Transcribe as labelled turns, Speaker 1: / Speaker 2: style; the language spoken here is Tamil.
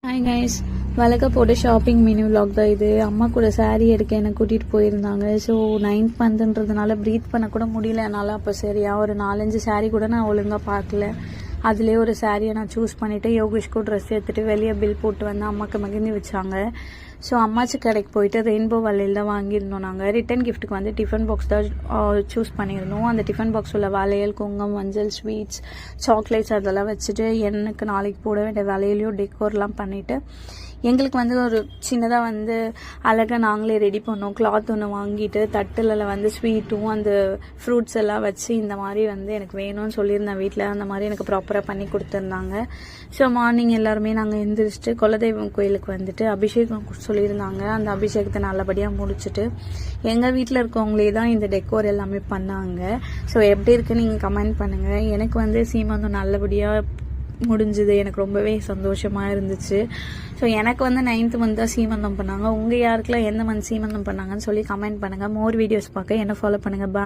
Speaker 1: ஹாய் கைஸ், வழக்க போட்டு ஷாப்பிங் மினி விலாக் தான் இது. அம்மா கூட சாரீ எடுக்க என்னை கூட்டிகிட்டு போயிருந்தாங்க. ஸோ 9th மந்த்ன்றதுனால ப்ரீத் பண்ண கூட முடியல என்னால். அப்போ சரியா ஒரு 4-5 சாரீ கூட நான் ஒழுங்காக பார்க்கல. அதுலேயே ஒரு சாரியை நான் சூஸ் பண்ணிவிட்டு யோகேஷ்க்கும் ட்ரெஸ் எடுத்துகிட்டு வெளியே பில் போட்டு வந்து அம்மாவுக்கு மகிழ்ந்து வச்சாங்க. ஸோ அம்மாச்சி கடைக்கு போயிட்டு ரெயின்போ வளையல் தான் வாங்கியிருந்தோம். நாங்கள் ரிட்டன் கிஃப்ட்டுக்கு வந்து டிஃபன் பாக்ஸ் தான் சூஸ் பண்ணியிருந்தோம். அந்த டிஃபன் பாக்ஸ் உள்ள வளையல், குங்குமம், மஞ்சள், ஸ்வீட்ஸ், சாக்லேட்ஸ் அதெல்லாம் வச்சுட்டு எனக்கு நாளைக்கு போட வேண்டிய வளையலையும் டெக்கோர்லாம் பண்ணிவிட்டு எங்களுக்கு வந்து ஒரு சின்னதாக வந்து அழகாக நாங்களே ரெடி பண்ணோம். கிளாத் ஒன்று வாங்கிட்டு தட்டில் வந்து ஸ்வீட்டும் அந்த ஃப்ரூட்ஸ் எல்லாம் வச்சு இந்த மாதிரி வந்து எனக்கு வேணும்னு சொல்லியிருந்தேன் வீட்டில். அந்த மாதிரி எனக்கு ப்ராப்பராக பண்ணி கொடுத்துருந்தாங்க. ஸோ மார்னிங் எல்லாருமே நாங்கள் எந்திரிச்சிட்டு குலதெய்வம் கோயிலுக்கு வந்துட்டு அபிஷேகம் சொல்லியிருந்தாங்க. அந்த அபிஷேகத்தை நல்லபடியாக முடிச்சுட்டு எங்கள் வீட்டில் இருக்கவங்களே தான் இந்த டெக்கோர் எல்லாமே பண்ணாங்க. ஸோ எப்படி இருக்குன்னு நீங்கள் கமெண்ட் பண்ணுங்கள். எனக்கு வந்து சீமந்தம் நல்லபடியாக முடிஞ்சுது. எனக்கு ரொம்பவே சந்தோஷமாக இருந்துச்சு. ஸோ எனக்கு வந்து 9th மந்த் தான் சீமந்தம் பண்ணாங்க. உங்கள் யாருக்கெல்லாம் எந்த மந்த் சீமந்தம் பண்ணாங்கன்னு சொல்லி கமெண்ட் பண்ணுங்கள். மோர் வீடியோஸ் பார்க்க என்ன ஃபாலோ பண்ணுங்கள்.